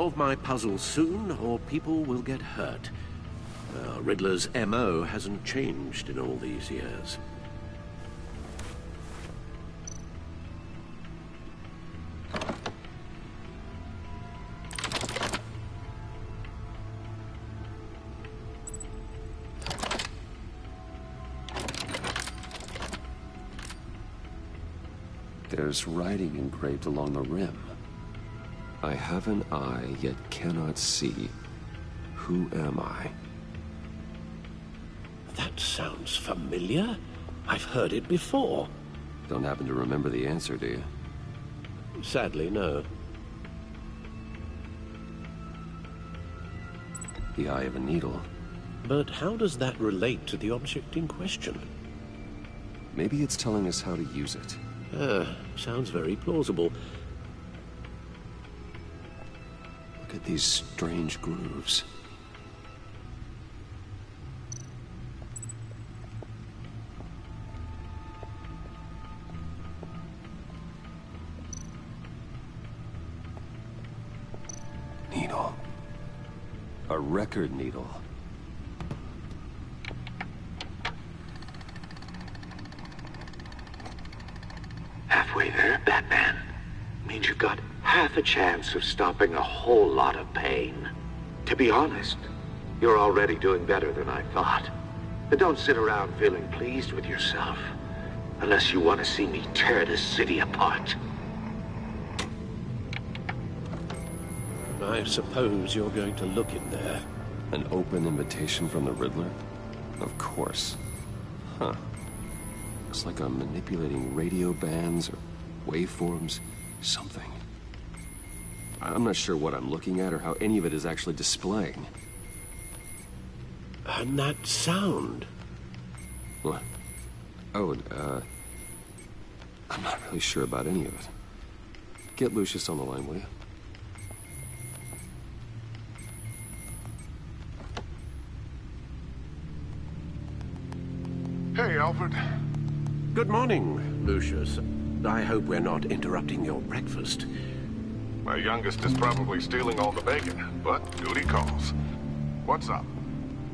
solve my puzzle soon, or people will get hurt. Riddler's MO hasn't changed in all these years. There's writing engraved along the rim. I have an eye, yet cannot see. Who am I? That sounds familiar. I've heard it before. Don't happen to remember the answer, do you? Sadly, no. The eye of a needle. But how does that relate to the object in question? Maybe it's telling us how to use it. Sounds very plausible. Look at these strange grooves. Needle. A record needle. Halfway there, Batman. Means you've got half a chance of stopping a whole lot of pain. To be honest, you're already doing better than I thought. But don't sit around feeling pleased with yourself. Unless you want to see me tear this city apart. I suppose you're going to look in there. An open invitation from the Riddler? Of course. Huh. Looks like I'm manipulating radio bands or waveforms, something. I'm not sure what I'm looking at or how any of it is actually displaying. And that sound? What? Oh, I'm not really sure about any of it. Get Lucius on the line, will you? Hey, Alfred. Good morning, Lucius. I hope we're not interrupting your breakfast. My youngest is probably stealing all the bacon, but duty calls. What's up?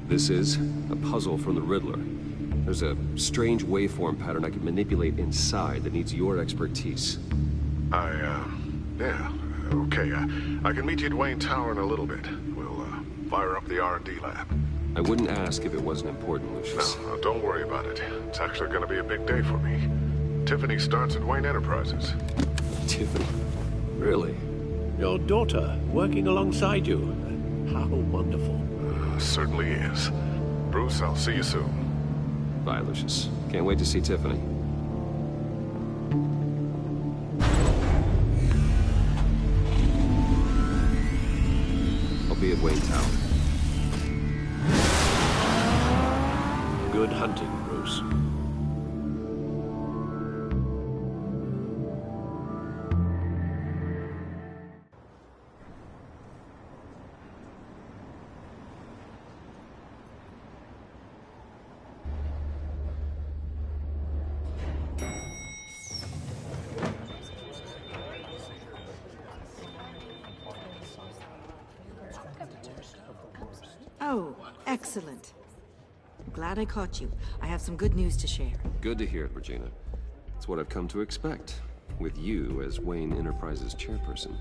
This is a puzzle from the Riddler. There's a strange waveform pattern I can manipulate inside that needs your expertise. Yeah, okay. I can meet you at Wayne Tower in a little bit. We'll, fire up the R&D lab. I wouldn't ask if it wasn't important, Lucius. No, don't worry about it. It's actually gonna be a big day for me. Tiffany starts at Wayne Enterprises. Tiffany? Really? Your daughter, working alongside you. How wonderful. Certainly is. Bruce, I'll see you soon. Bye, Lucius. Can't wait to see Tiffany. I'll be at Wayne Tower. Good hunting, Bruce. Oh, excellent. I'm glad I caught you. I have some good news to share. Good to hear it, Regina. It's what I've come to expect, with you as Wayne Enterprises chairperson.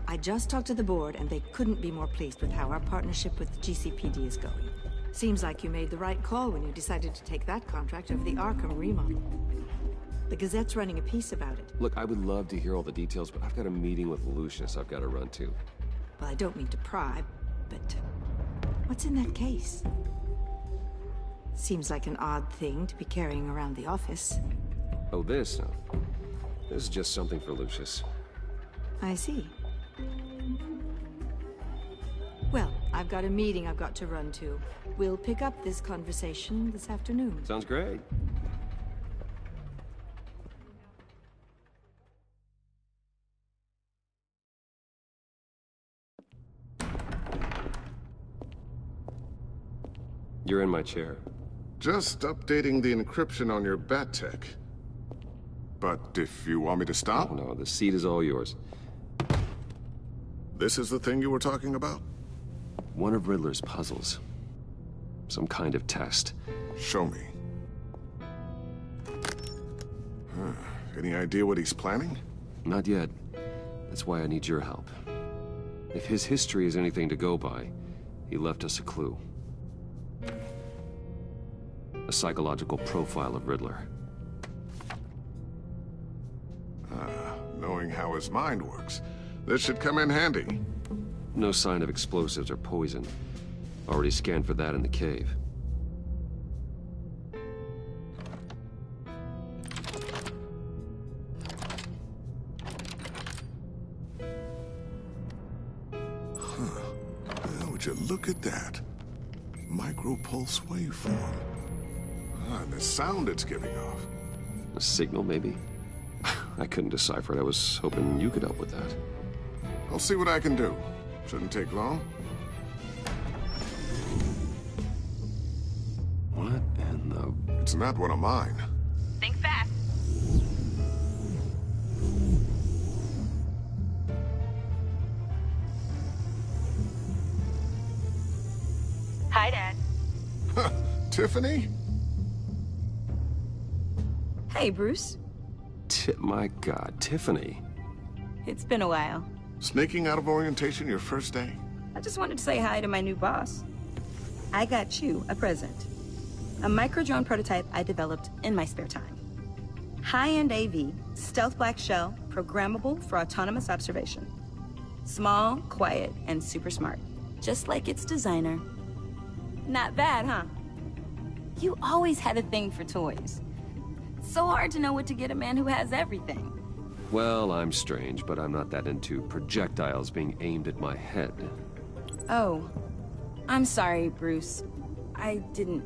I just talked to the board, and they couldn't be more pleased with how our partnership with GCPD is going. Seems like you made the right call when you decided to take that contract over the Arkham remodel. The Gazette's running a piece about it. Look, I would love to hear all the details, but I've got a meeting with Lucius I've got to run to. Well, I don't mean to pry, but what's in that case? Seems like an odd thing to be carrying around the office. Oh, this? No. This is just something for Lucius. I see. Well, I've got a meeting I've got to run to. We'll pick up this conversation this afternoon. Sounds great. You're in my chair. Just updating the encryption on your Bat-Tech. But if you want me to stop... Oh, no, the seat is all yours. This is the thing you were talking about? One of Riddler's puzzles. Some kind of test. Show me. Any idea what he's planning? Not yet. That's why I need your help. If his history is anything to go by, he left us a clue. A psychological profile of Riddler. Knowing how his mind works, this should come in handy. No sign of explosives or poison. Already scanned for that in the cave. Would you look at that? Micropulse waveform. And the sound it's giving off. A signal, maybe? I couldn't decipher it. I was hoping you could help with that. I'll see what I can do. Shouldn't take long. What in the... It's not one of mine. Think fast. Hi, Dad. Tiffany? Hey, Bruce. My God, Tiffany. It's been a while. Sneaking out of orientation your first day? I just wanted to say hi to my new boss. I got you a present. A micro-drone prototype I developed in my spare time. High-end AV, stealth black shell, programmable for autonomous observation. Small, quiet, and super smart. Just like its designer. Not bad, huh? You always had a thing for toys. So hard to know what to get a man who has everything. Well, I'm strange, but I'm not that into projectiles being aimed at my head. Oh, I'm sorry, Bruce. I didn't...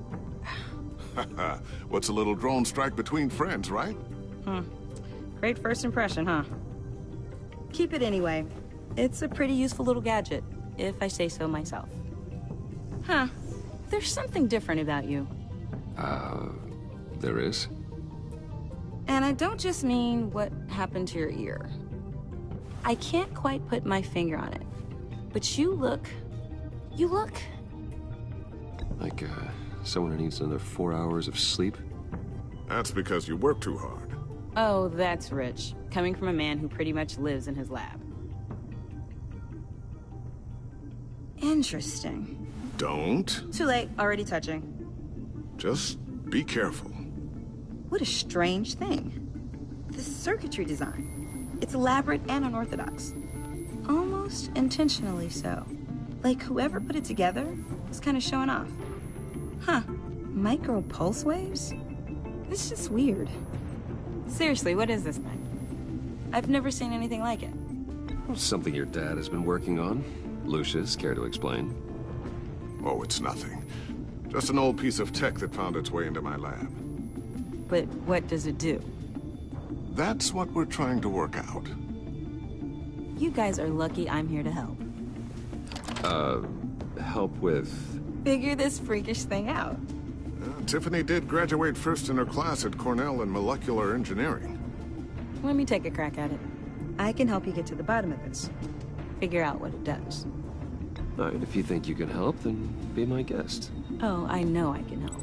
What's a little drone strike between friends, right? Great first impression, huh? Keep it anyway. It's a pretty useful little gadget, if I say so myself. Huh. There's something different about you. There is? And I don't just mean what happened to your ear. I can't quite put my finger on it. But you look... Like, someone who needs another 4 hours of sleep? That's because you work too hard. Oh, that's rich. Coming from a man who pretty much lives in his lab. Interesting. Don't. Too late, already touching. Just be careful. What a strange thing. The circuitry design. It's elaborate and unorthodox. Almost intentionally so. Like whoever put it together was kind of showing off. Huh. Micro pulse waves? It's just weird. Seriously, what is this thing? I've never seen anything like it. Something your dad has been working on. Lucius, care to explain? Oh, it's nothing. Just an old piece of tech that found its way into my lab. But what does it do? That's what we're trying to work out. You guys are lucky I'm here to help. Help with... Figure this freakish thing out. Tiffany did graduate first in her class at Cornell in molecular engineering. Let me take a crack at it. I can help you get to the bottom of this. Figure out what it does. All right, if you think you can help, then be my guest. Oh, I know I can help.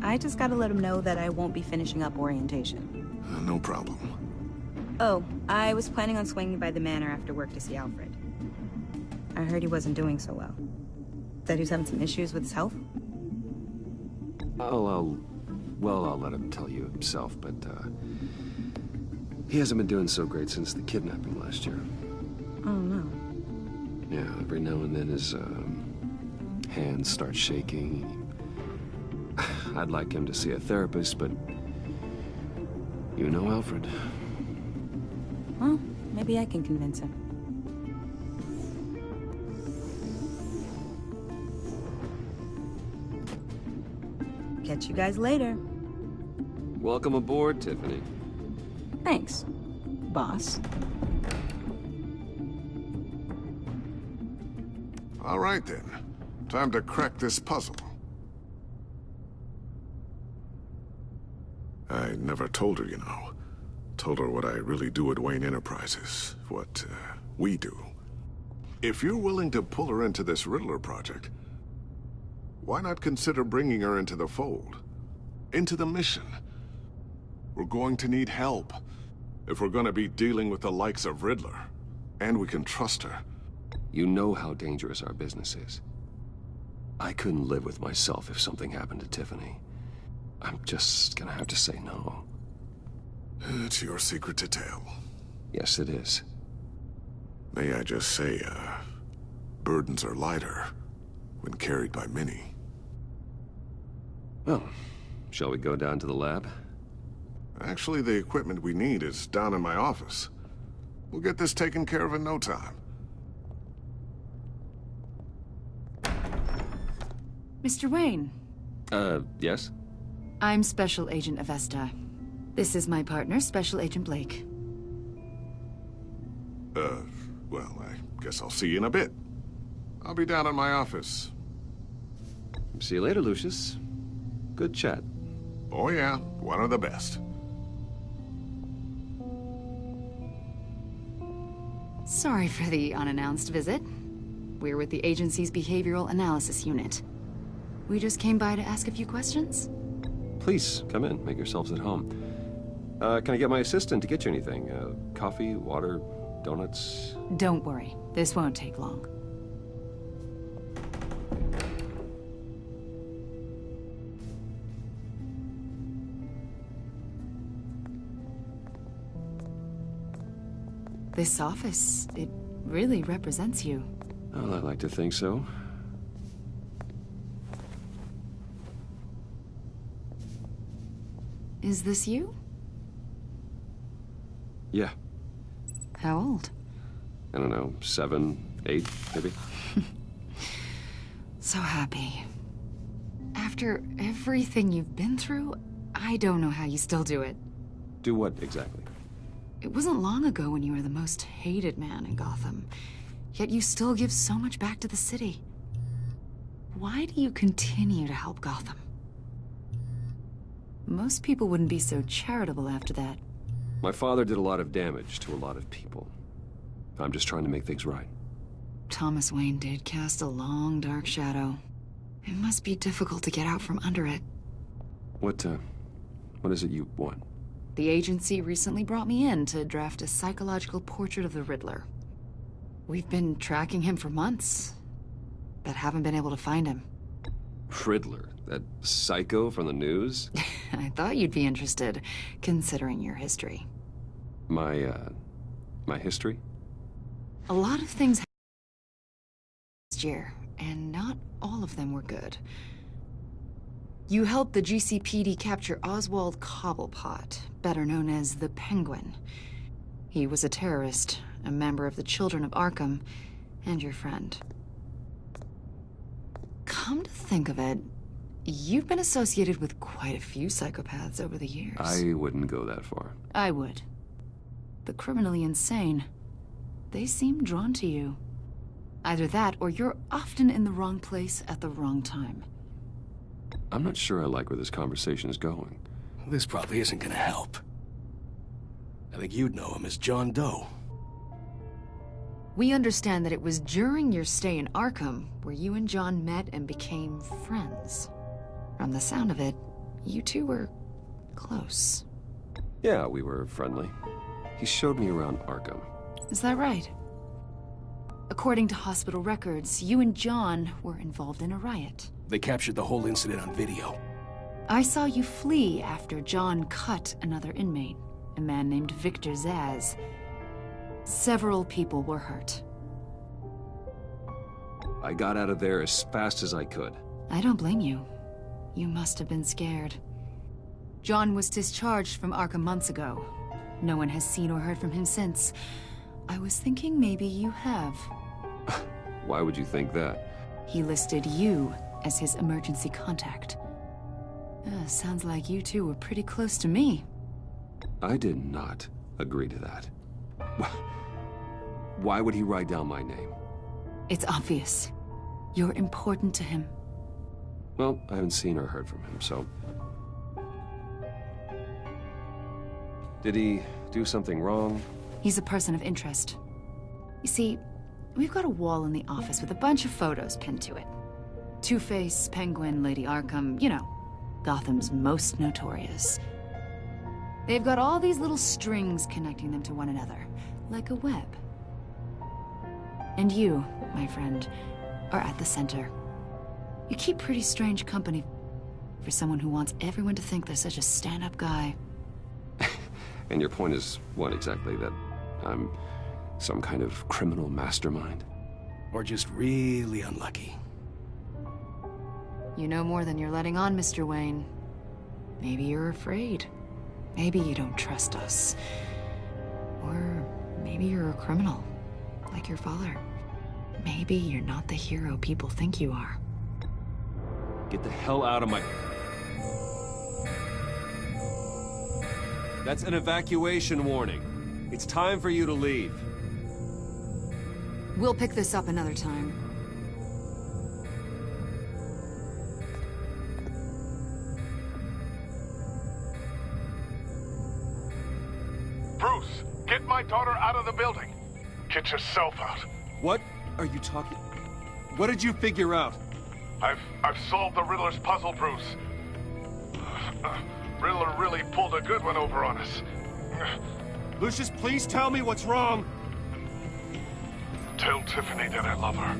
I just gotta let him know that I won't be finishing up orientation. No problem. Oh, I was planning on swinging by the manor after work to see Alfred. I heard he wasn't doing so well. Said he was having some issues with his health? I'll let him tell you himself, but, he hasn't been doing so great since the kidnapping last year. Oh, no. Yeah, every now and then his, hands start shaking. I'd like him to see a therapist, but... You know Alfred. Well, maybe I can convince him. Catch you guys later. Welcome aboard, Tiffany. Thanks, boss. All right, then. Time to crack this puzzle. I never told her, you know. Told her what I really do at Wayne Enterprises. What, we do. If you're willing to pull her into this Riddler project, why not consider bringing her into the fold? Into the mission? We're going to need help if we're going to be dealing with the likes of Riddler. And we can trust her. You know how dangerous our business is. I couldn't live with myself if something happened to Tiffany. I'm just gonna have to say no. It's your secret to tell. Yes, it is. May I just say, burdens are lighter when carried by many. Well, shall we go down to the lab? Actually, the equipment we need is down in my office. We'll get this taken care of in no time. Mr. Wayne. Yes? I'm Special Agent Avesta. This is my partner, Special Agent Blake. Well, I guess I'll see you in a bit. I'll be down in my office. See you later, Lucius. Good chat. Oh yeah, one of the best. Sorry for the unannounced visit. We're with the agency's Behavioral Analysis Unit. We just came by to ask a few questions. Please, come in. Make yourselves at home. Can I get my assistant to get you anything? Coffee, water, donuts? Don't worry. This won't take long. This office, it really represents you. Well, I like to think so. Is this you? Yeah. How old? I don't know, 7, 8, maybe? So happy. After everything you've been through, I don't know how you still do it. Do what, exactly? It wasn't long ago when you were the most hated man in Gotham, yet you still give so much back to the city. Why do you continue to help Gotham? Most people wouldn't be so charitable after that. My father did a lot of damage to a lot of people. I'm just trying to make things right. Thomas Wayne did cast a long, dark shadow. It must be difficult to get out from under it. What is it you want? The agency recently brought me in to draft a psychological portrait of the Riddler. We've been tracking him for months, but haven't been able to find him. Riddler? That psycho from the news? I thought you'd be interested, considering your history. My history? A lot of things happened last year, and not all of them were good. You helped the GCPD capture Oswald Cobblepot, better known as the Penguin. He was a terrorist, a member of the Children of Arkham, and your friend. Come to think of it, you've been associated with quite a few psychopaths over the years. I wouldn't go that far. I would. The criminally insane. They seem drawn to you. Either that, or you're often in the wrong place at the wrong time. I'm not sure I like where this conversation is going. This probably isn't gonna help. I think you'd know him as John Doe. We understand that it was during your stay in Arkham where you and John met and became friends. From the sound of it, you two were close. Yeah, we were friendly. He showed me around Arkham. Is that right? According to hospital records, you and John were involved in a riot. They captured the whole incident on video. I saw you flee after John cut another inmate, a man named Victor Zsasz. Several people were hurt. I got out of there as fast as I could. I don't blame you. You must have been scared. John was discharged from Arkham months ago. No one has seen or heard from him since. I was thinking maybe you have. Why would you think that? He listed you as his emergency contact. Sounds like you two were pretty close to me. I did not agree to that. Why would he write down my name? It's obvious. You're important to him. Well, I haven't seen or heard from him, so... Did he do something wrong? He's a person of interest. You see, we've got a wall in the office with a bunch of photos pinned to it. Two-Face, Penguin, Lady Arkham, you know, Gotham's most notorious. They've got all these little strings connecting them to one another, like a web. And you, my friend, are at the center. You keep pretty strange company for someone who wants everyone to think they're such a stand-up guy. And your point is what exactly? That I'm some kind of criminal mastermind? Or just really unlucky. You know more than you're letting on, Mr. Wayne. Maybe you're afraid. Maybe you don't trust us. Or maybe you're a criminal, like your father. Maybe you're not the hero people think you are. Get the hell out of my... That's an evacuation warning. It's time for you to leave. We'll pick this up another time. Bruce, get my daughter out of the building. Get yourself out. What are you talking... What did you figure out? I've solved the Riddler's puzzle, Bruce. Riddler really pulled a good one over on us. Lucius, please tell me what's wrong. Tell Tiffany that I love her.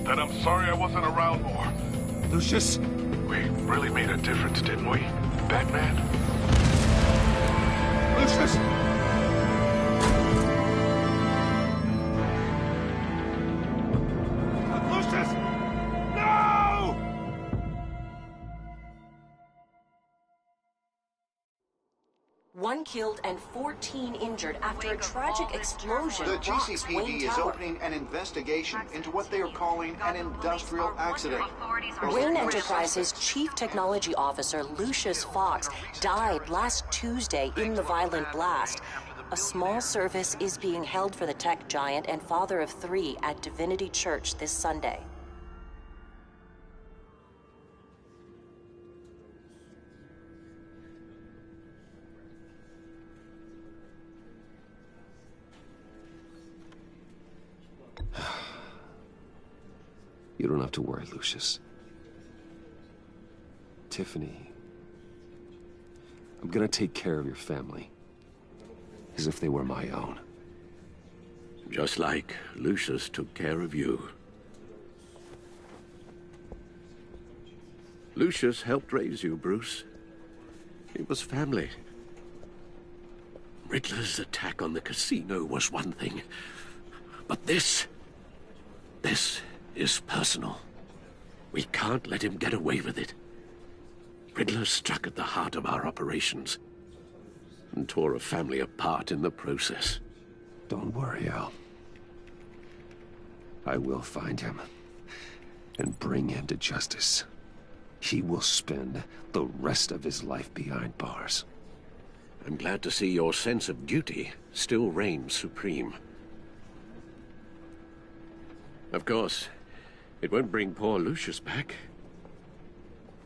That I'm sorry I wasn't around more. Lucius? We really made a difference, didn't we, Batman? Lucius! Lucius! No! One killed and 14 injured after a tragic explosion. The rocks Wayne GCPD is Tower. opening an investigation into what they are calling an industrial accident. Wayne Enterprises' Chief Technology Officer, Lucius Fox, died last Tuesday in the violent blast. A small service is being held for the tech giant and father of 3 at Divinity Church this Sunday. You don't have to worry, Lucius. Tiffany, I'm gonna take care of your family. As if they were my own. Just like Lucius took care of you. Lucius helped raise you, Bruce. It was family. Riddler's attack on the casino was one thing. But this is personal. We can't let him get away with it. Riddler struck at the heart of our operations and tore a family apart in the process. Don't worry, Al. I will find him and bring him to justice. He will spend the rest of his life behind bars. I'm glad to see your sense of duty still reigns supreme. Of course, it won't bring poor Lucius back.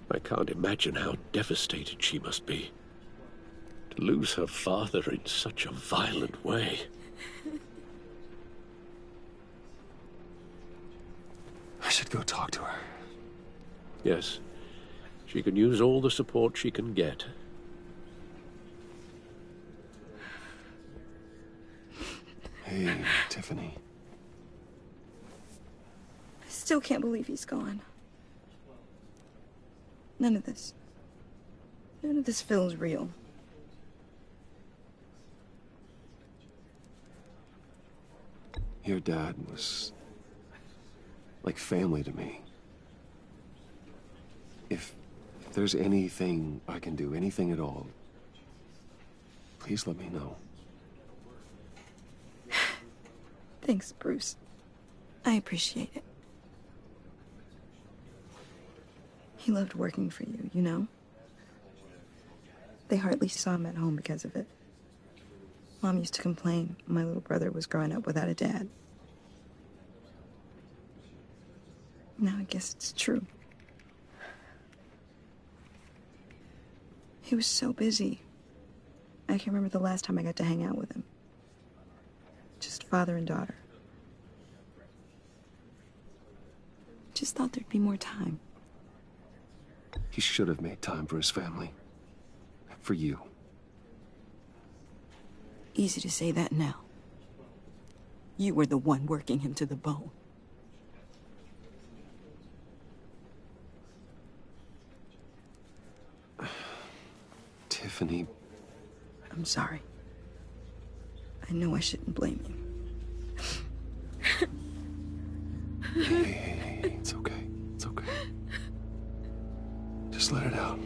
I can't imagine how devastated she must be. To lose her father in such a violent way. I should go talk to her. Yes, she can use all the support she can get. Hey, Tiffany. I still can't believe he's gone. None of this feels real. Your dad was like family to me. If there's anything I can do, anything at all, please let me know. Thanks, Bruce. I appreciate it. He loved working for you, you know? They hardly saw him at home because of it. Mom used to complain my little brother was growing up without a dad. Now I guess it's true. He was so busy. I can't remember the last time I got to hang out with him. Just father and daughter. just thought there'd be more time. He should have made time for his family. For you. Easy to say that now. You were the one working him to the bone. Tiffany. I'm sorry. I know I shouldn't blame you. Hey, it's okay. It's okay. Just let it out.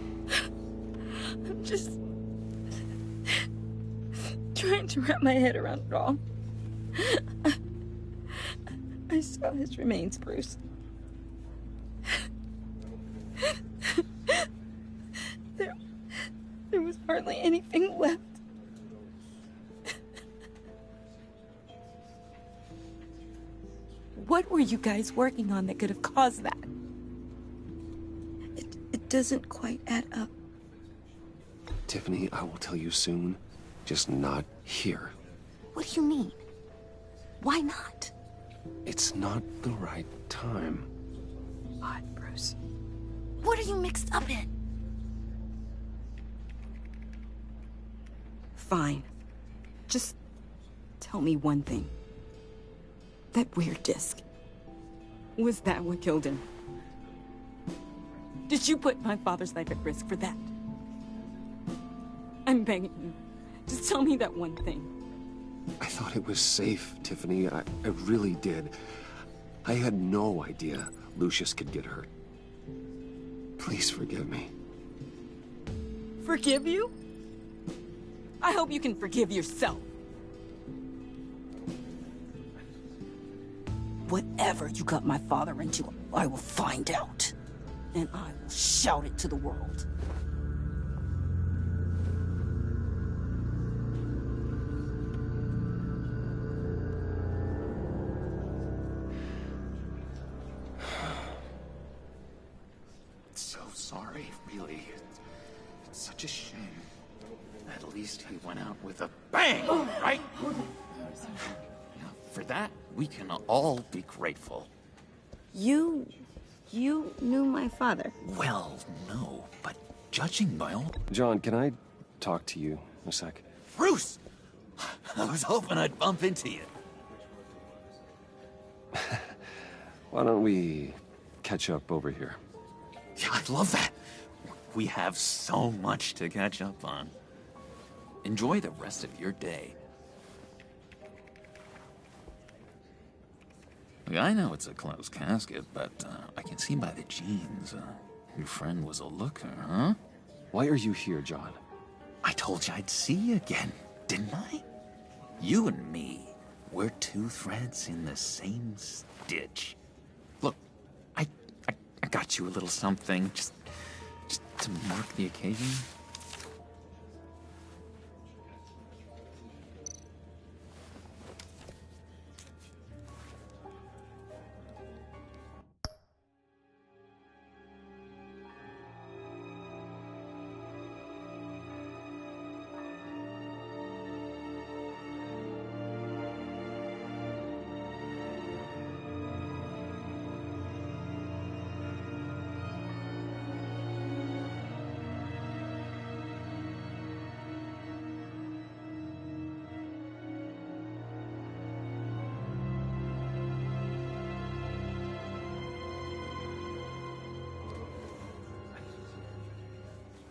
I'm just trying to wrap my head around it all. I saw his remains, Bruce. There was hardly anything left. What were you guys working on that could have caused that? It doesn't quite add up. Tiffany, I will tell you soon. Just not here. What do you mean? Why not? It's not the right time. Odd, Bruce. What are you mixed up in? Fine. Just tell me one thing. That weird disc. Was that what killed him? Did you put my father's life at risk for that? I'm begging you. Just tell me that one thing. I thought it was safe, Tiffany. I really did. I had no idea Lucius could get hurt. Please forgive me. Forgive you? I hope you can forgive yourself. Whatever you got my father into, I will find out. And I will shout it to the world. So sorry, really. It's such a shame. At least he went out with a bang, right? Yeah, for that, we can all be grateful. You knew my father? Well, no, but judging by all... John, can I talk to you a sec? Bruce! I was hoping I'd bump into you. Why don't we catch up over here? Yeah, I'd love that. We have so much to catch up on. Enjoy the rest of your day. I know it's a closed casket, but I can see by the jeans. Your friend was a looker, huh? Why are you here, John? I told you I'd see you again, didn't I? You and me, we're two threads in the same stitch. Look, I got you a little something, just to mark the occasion.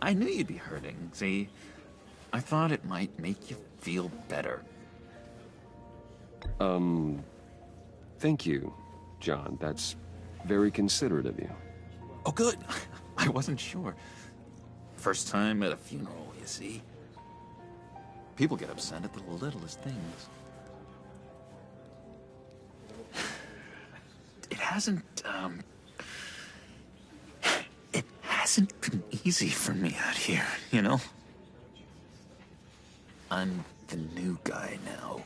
I knew you'd be hurting, see? I thought it might make you feel better. Thank you, John. That's very considerate of you. Oh, good. I wasn't sure. First time at a funeral, you see? People get upset at the littlest things. It hasn't been easy for me out here, you know? I'm the new guy now.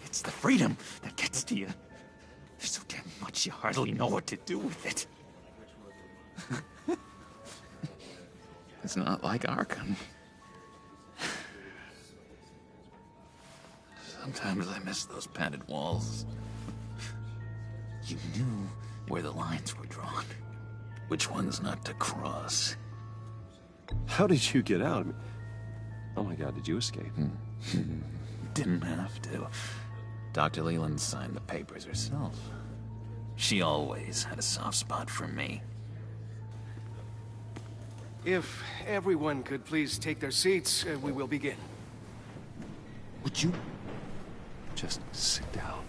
It's the freedom that gets to you. There's so damn much you hardly know what to do with it. It's not like Arkham. Sometimes I miss those padded walls. You knew where the lines were drawn. Which ones not to cross. How did you get out? Oh my god, did you escape? Didn't have to. Dr. Leland signed the papers herself. She always had a soft spot for me. If everyone could please take their seats, we will begin. Would you just sit down?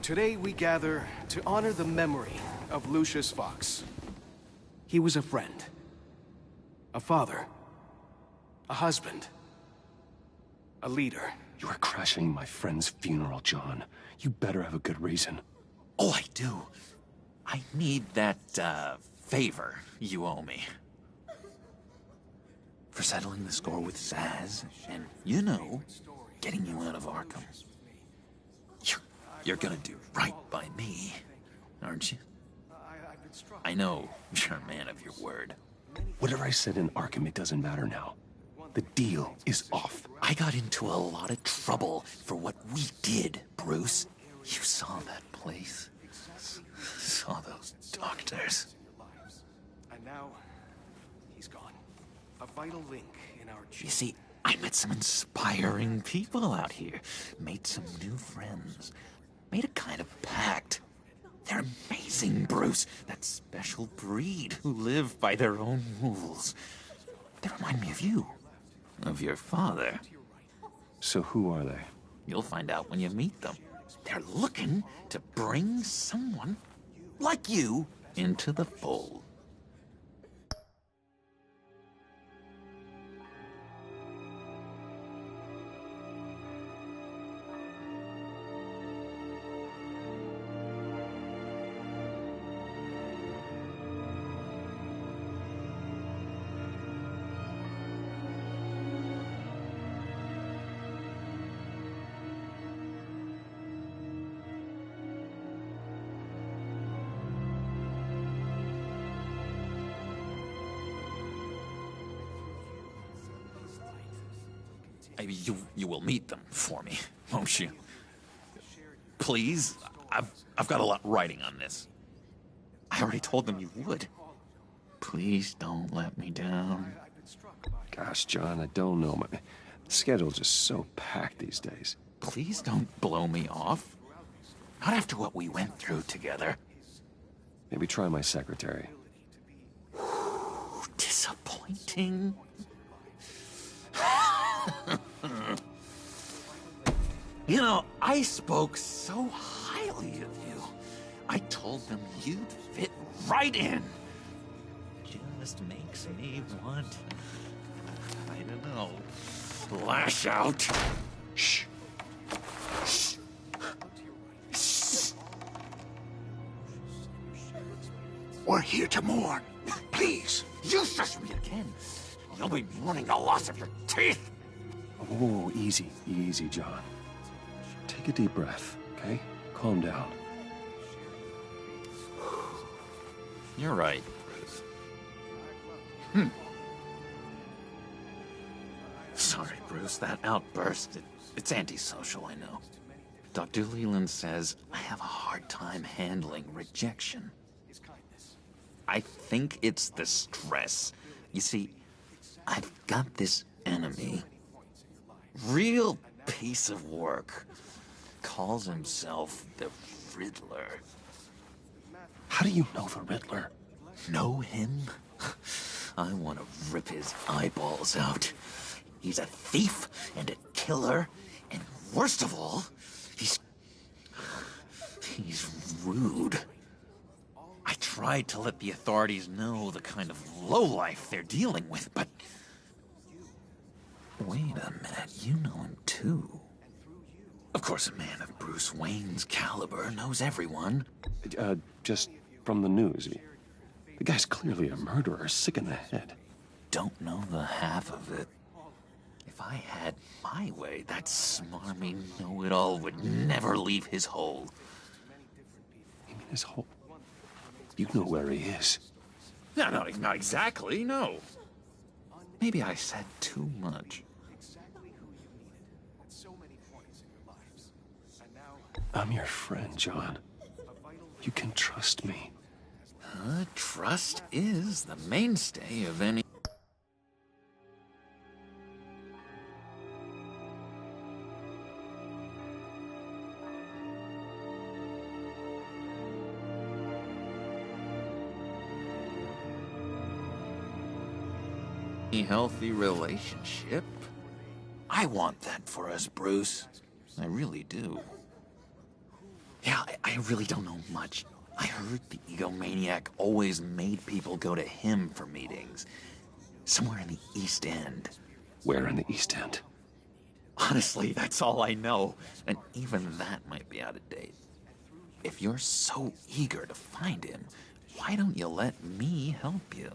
Today we gather to honor the memory of Lucius Fox. He was a friend, a father, a husband, a leader. You are crashing my friend's funeral, John. You better have a good reason. Oh, I do. I need that, favor you owe me. For settling the score with Zsasz, and, you know, getting you out of Arkham. You're gonna do right by me, aren't you? I know you're a man of your word. Whatever I said in Arkham, it doesn't matter now. The deal is off. I got into a lot of trouble for what we did, Bruce. You saw that place. Saw those doctors. And now, he's gone. A vital link in our chain. You see, I met some inspiring people out here. Made some new friends. Made a kind of pact. They're amazing, Bruce. That special breed who live by their own rules. They remind me of you. Of your father. So who are they? You'll find out when you meet them. They're looking to bring someone like you into the fold. You will meet them for me, won't you? Please? I've got a lot riding on this. I already told them you would. Please don't let me down. Gosh, John, I don't know. My schedule's just so packed these days. Please don't blow me off. Not after what we went through together. Maybe try my secretary. Disappointing. You know, I spoke so highly of you. I told them you'd fit right in. Just makes me want, I don't know, lash out. Shh. Shh. Shh. We're here to mourn. Please. You shush me again. You'll be mourning the loss of your teeth. Oh, easy, easy, John. Take a deep breath, okay? Calm down. You're right, Bruce. Sorry, Bruce, that outburst, it's antisocial, I know. Dr. Leland says I have a hard time handling rejection. I think it's the stress. You see, I've got this enemy. Real piece of work. Calls himself the Riddler. How do you know the Riddler? Know him? I want to rip his eyeballs out. He's a thief and a killer, and worst of all, he's rude. I tried to let the authorities know the kind of lowlife they're dealing with, but... Wait a minute, you know him too. Of course, a man of Bruce Wayne's caliber knows everyone. Just from the news. The guy's clearly a murderer, sick in the head. Don't know the half of it. If I had my way, that smarmy know-it-all would never leave his hole. You mean his hole? You know where he is. No, not exactly, no. Maybe I said too much. I'm your friend, John. You can trust me. Trust is the mainstay of any... healthy relationship. I want that for us, Bruce. I really do. Yeah, I really don't know much. I heard the egomaniac always made people go to him for meetings. Somewhere in the East End. Where in the East End? Honestly, that's all I know. And even that might be out of date. If you're so eager to find him, why don't you let me help you?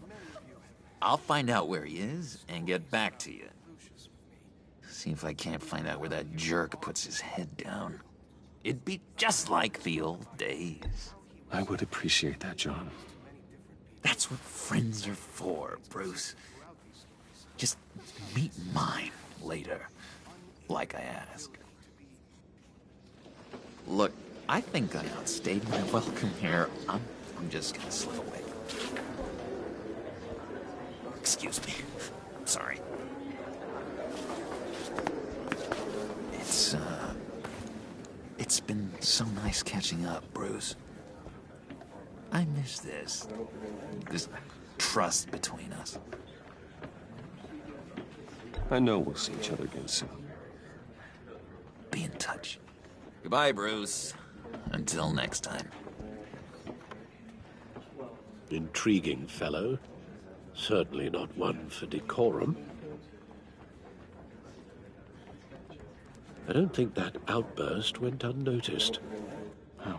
I'll find out where he is and get back to you. See if I can't find out where that jerk puts his head down. It'd be just like the old days. I would appreciate that, John. That's what friends are for, Bruce. Just meet mine later, like I asked. Look, I think I outstayed my welcome here. I'm just gonna slip away. Excuse me. I'm sorry. It's been so nice catching up, Bruce. I miss this trust between us. I know we'll see each other again soon. Be in touch. Goodbye, Bruce. Until next time. Intriguing fellow. Certainly not one for decorum. I don't think that outburst went unnoticed.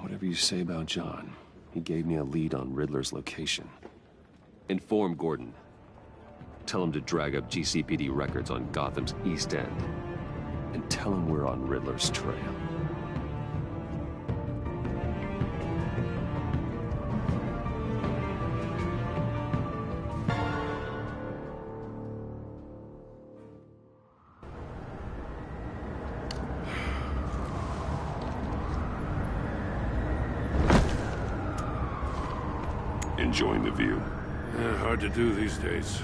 Whatever you say about John, he gave me a lead on Riddler's location. Inform Gordon. Tell him to drag up GCPD records on Gotham's East End. And tell him we're on Riddler's trail. Enjoying the view? Yeah, hard to do these days.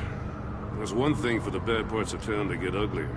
There's one thing for the bad parts of town to get uglier.